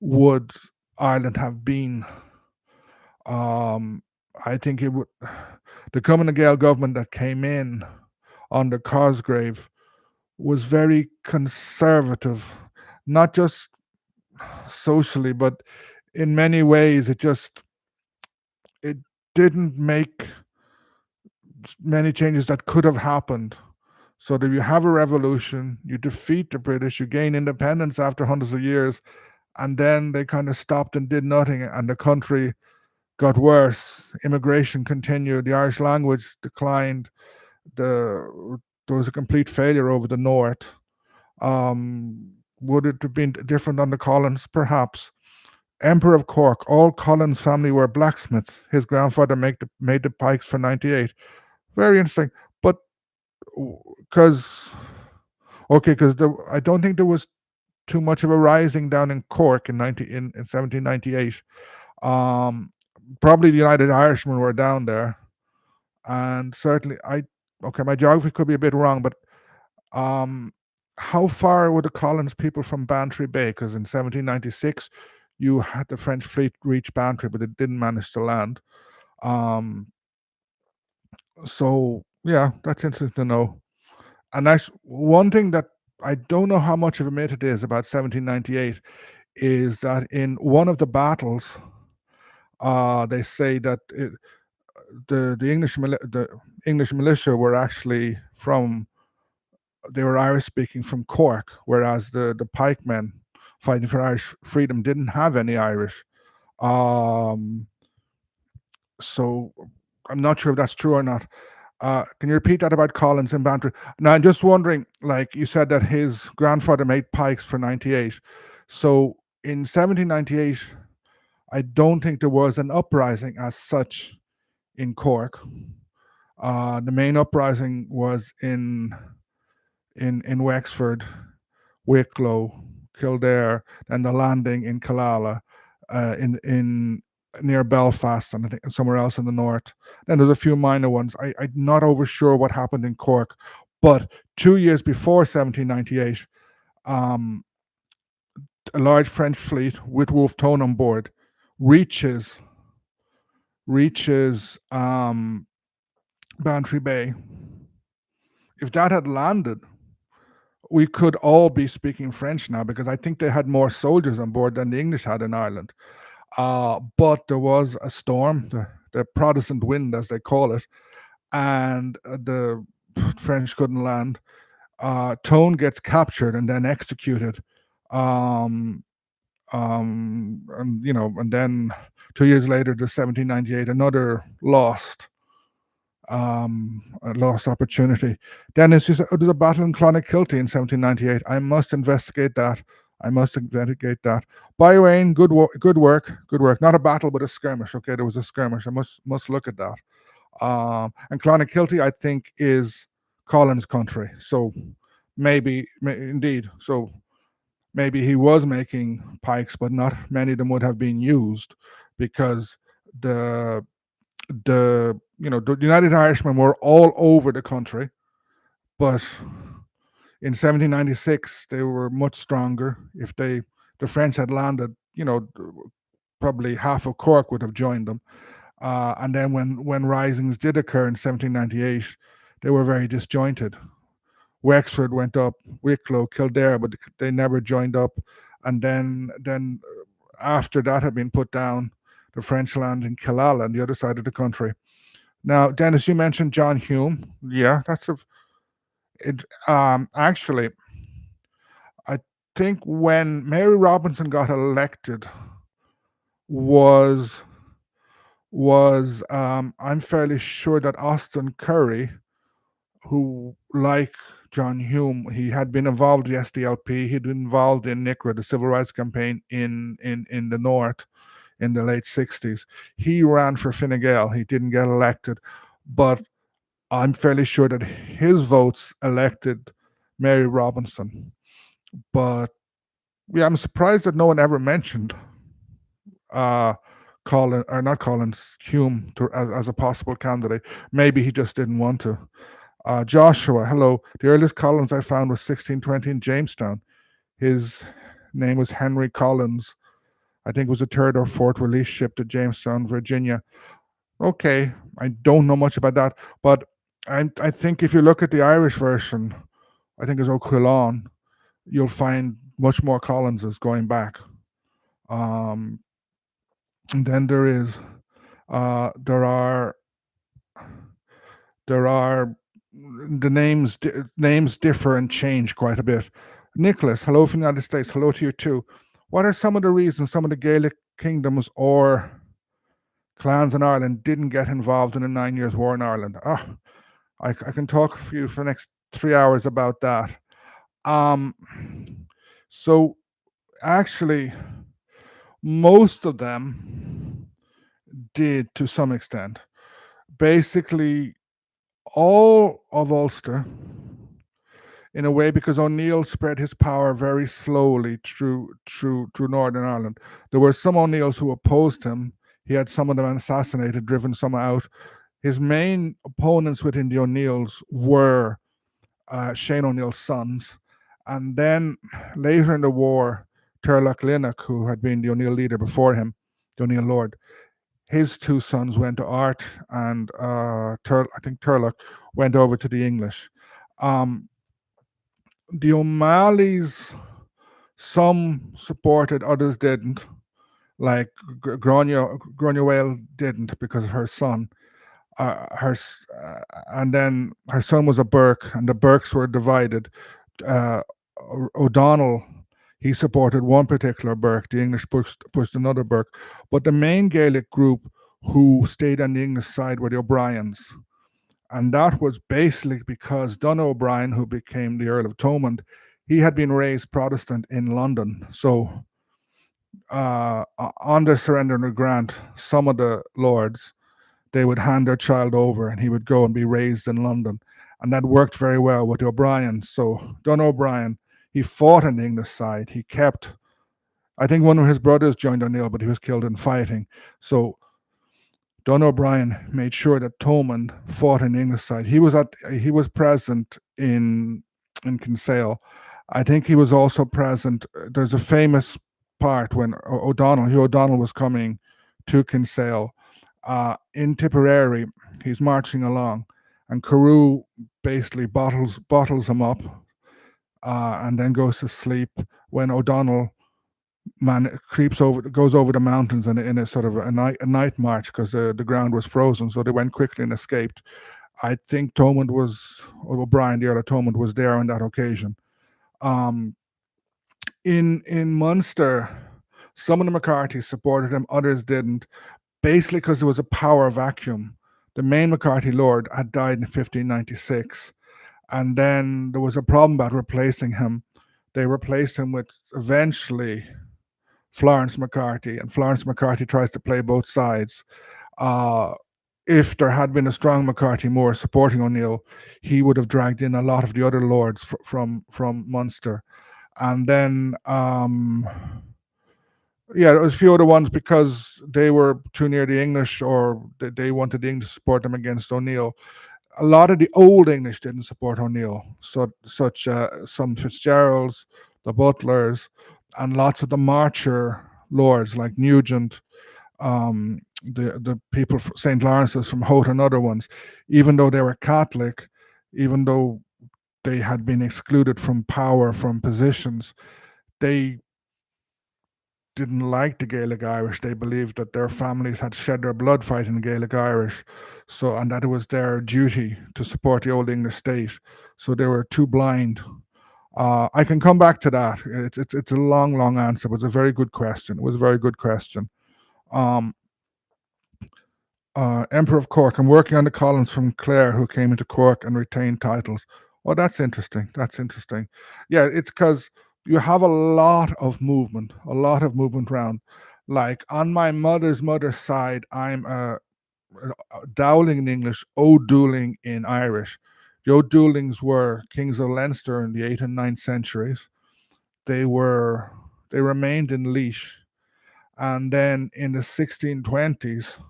would Ireland have been? I think it would. The Cumann na Gael government that came in under Cosgrave was very conservative, not just socially, but in many ways it didn't make many changes that could have happened. So that you have a revolution, you defeat the British, you gain independence after hundreds of years, and then they kind of stopped and did nothing, and the country got worse. Immigration continued, the Irish language declined, there was a complete failure over the north. Would it have been different under Collins? Perhaps. Emperor of Cork, all Collins' family were blacksmiths. His grandfather made the pikes for 98. Very interesting. But because I don't think there was too much of a rising down in Cork in 1798. Probably the United Irishmen were down there, and certainly my geography could be a bit wrong, but how far were the Collins people from Bantry Bay? Because in 1796 you had the French fleet reach Bantry, but it didn't manage to land. So yeah, that's interesting to know. And that's one thing that I don't know how much of a myth it is about 1798, is that in one of the battles, they say that the English militia were actually they were Irish speaking from Cork, whereas the pikemen fighting for Irish freedom didn't have any Irish. So I'm not sure if that's true or not. Can you repeat that about Collins and Bantry? Now I'm just wondering, like you said that his grandfather made pikes for 98. So in 1798, I don't think there was an uprising as such in Cork. The main uprising was in Wexford, Wicklow, Kildare, and the landing in Killala, in near Belfast, and I think somewhere else in the north. Then there's a few minor ones. I'm not over sure what happened in Cork, but 2 years before 1798, a large French fleet with Wolfe Tone on board reaches Bantry Bay. If that had landed, we could all be speaking French now, because I think they had more soldiers on board than the English had in Ireland. But there was a storm, the Protestant wind, as they call it, and the French couldn't land. Tone gets captured and then executed. And then 2 years later, the 1798, another lost opportunity. Dennis, you said there's a battle in Clonakilty in 1798. I must investigate that. I must dedicate that. By Wayne, good work, good work. Not a battle, but a skirmish. Okay, there was a skirmish. I must look at that. And Clonakilty, I think, is Collins country. So indeed. So maybe he was making pikes, but not many of them would have been used because the the United Irishmen were all over the country, but in 1796 they were much stronger. If the French had landed, probably half of Cork would have joined them. And then when risings did occur in 1798, they were very disjointed. Wexford went up, Wicklow, Kildare, but they never joined up. And then after that had been put down, the French land in Killala on the other side of the country. Now, Dennis, you mentioned John Hume. Yeah, actually, I think when Mary Robinson got elected was I'm fairly sure that Austin Curry, who, like John Hume, he had been involved in the SDLP, he'd been involved in NICRA, the civil rights campaign in the North in the late 60s. He ran for Fine Gael. He didn't get elected, but I'm fairly sure that his votes elected Mary Robinson. But yeah, I'm surprised that no one ever mentioned not Collins, Hume as a possible candidate. Maybe he just didn't want to. Joshua, hello. The earliest Collins I found was 1620 in Jamestown. His name was Henry Collins. I think it was the third or fourth relief ship to Jamestown, Virginia. Okay, I don't know much about that, but I think if you look at the Irish version, I think it's O'Quillan, you'll find much more Collinses going back. And then there are the names differ and change quite a bit. Nicholas, hello from the United States. Hello to you too. What are some of the reasons some of the Gaelic kingdoms or clans in Ireland didn't get involved in the 9 Years' War in Ireland? I can talk for you for the next 3 hours about that. So actually, most of them did to some extent. Basically, all of Ulster, in a way, because O'Neill spread his power very slowly through Northern Ireland. There were some O'Neills who opposed him. He had some of them assassinated, driven some out. His main opponents within the O'Neills were Shane O'Neill's sons. And then later in the war, Turlough Linnock, who had been the O'Neill leader before him, the O'Neill Lord, his two sons went to Art, and I think Turlough went over to the English. The O'Malley's, some supported, others didn't. Like Granuaile didn't because of her son. And then her son was a Burke, and the Burkes were divided. O'Donnell, he supported one particular Burke. The English pushed another Burke. But the main Gaelic group who stayed on the English side were the O'Briens. And that was basically because Donogh O'Brien, who became the Earl of Thomond, he had been raised Protestant in London. So on the surrender and the grant, some of the lords, they would hand their child over and he would go and be raised in London. And that worked very well with the O'Briens. So Donogh O'Brien, he fought on the English side. He kept, I think one of his brothers joined O'Neill, but he was killed in fighting. So Donogh O'Brien made sure that Thomond fought on the English side. He was present in Kinsale. I think he was also present. There's a famous part when Hugh O'Donnell was coming to Kinsale. In Tipperary, he's marching along, and Carew basically bottles him up, and then goes to sleep. When O'Donnell goes over the mountains in a sort of a night march, because the ground was frozen, so they went quickly and escaped. I think O'Brien, the Earl of Thomond, was there on that occasion. In Munster, some of the McCarthy supported him, others didn't, basically because there was a power vacuum. The main McCarthy lord had died in 1596, and then there was a problem about replacing him. They replaced him with eventually Florence McCarthy, and Florence McCarthy tries to play both sides. Uh, if there had been a strong McCarthy Moore supporting O'Neill, he would have dragged in a lot of the other lords from Munster, and then yeah, there was a few other ones because they were too near the English, or they wanted the English to support them against O'Neill. A lot of the old English didn't support O'Neill, so such some Fitzgeralds, the Butlers, and lots of the Marcher lords like Nugent, the people from St. Lawrence's from Howth and other ones, even though they were Catholic, even though they had been excluded from power, from positions, they didn't like the Gaelic Irish. They believed that their families had shed their blood fighting the Gaelic Irish, so and that it was their duty to support the old English state. So they were too blind. I can come back to that. It's a long answer, but it's a very good question. It was a very good question. Um, Emperor of Cork. I'm working on the columns from Clare, who came into Cork and retained titles. Oh, that's interesting. That's interesting. Yeah, it's because you have a lot of movement around. Like on my mother's side, I'm Dowling in English, O'Dooling in Irish. The O'Doolings were kings of Leinster in the 8th and 9th centuries. They remained in Laois, and then in the 1620s,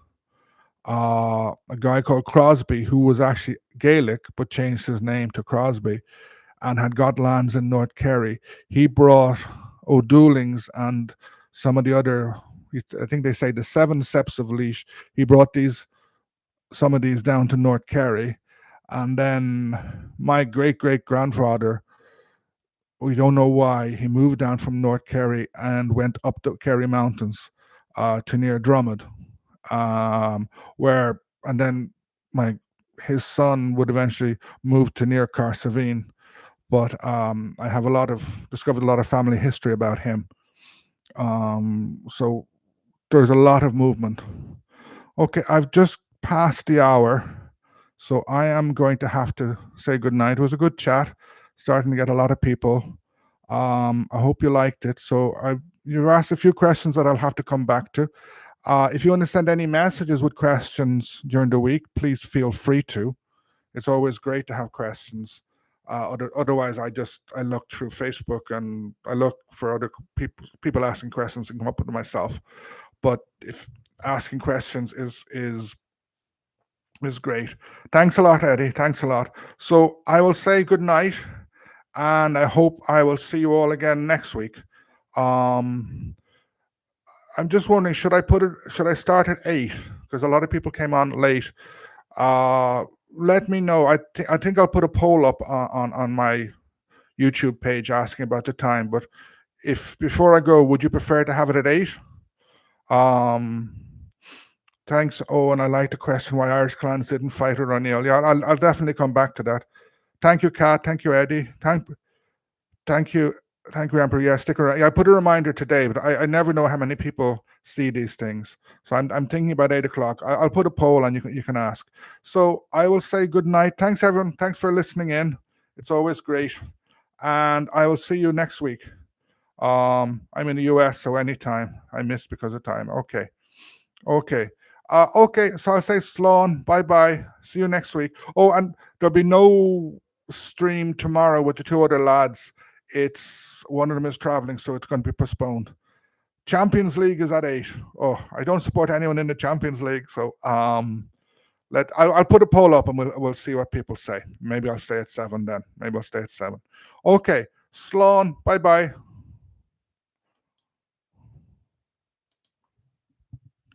a guy called Crosby, who was actually Gaelic but changed his name to Crosby and had got lands in North Kerry. He brought O'Doolings and some of the other, I think they say the seven septs of Laois. He brought some of these down to North Kerry. And then my great grandfather, we don't know why, he moved down from North Kerry and went up the Kerry Mountains to near Drummond, where, and then my his son would eventually move to near Carsavine. But I have discovered a lot of family history about him. So there's a lot of movement. Okay, I've just passed the hour, so I am going to have to say goodnight. It was a good chat, starting to get a lot of people. I hope you liked it. So you asked a few questions that I'll have to come back to. If you want to send any messages with questions during the week, please feel free to. It's always great to have questions. Otherwise, I look through Facebook and I look for other people asking questions and come up with them myself. But if asking questions is great. Thanks a lot, Eddie. Thanks a lot. So I will say good night, and I hope I will see you all again next week. Um, I'm just wondering, should I start at 8? Because a lot of people came on late. Let me know. I think I'll put a poll up on my YouTube page asking about the time. But if before I go, would you prefer to have it at 8? Thanks. Oh, and I like the question why Irish clans didn't fight with O'Neill. Yeah, I'll definitely come back to that. Thank you, Kat. Thank you, Eddie. Thank you. Thank you, Emperor. Yeah, stick around. Yeah, I put a reminder today, but I never know how many people see these things. So I'm thinking about 8 o'clock. I'll put a poll and you can ask. So I will say good night. Thanks, everyone. Thanks for listening in. It's always great. And I will see you next week. I'm in the US, so anytime. I missed because of time. Okay. Okay, so I'll say Sloan, bye. See you next week. Oh, and there'll be no stream tomorrow with the two other lads. It's one of them is traveling, so it's going to be postponed. Champions League is at 8. Oh, I don't support anyone in the Champions League, so I'll put a poll up and we'll see what people say. Maybe I'll stay at 7 then. Maybe I'll stay at 7. Okay, Sloan, bye.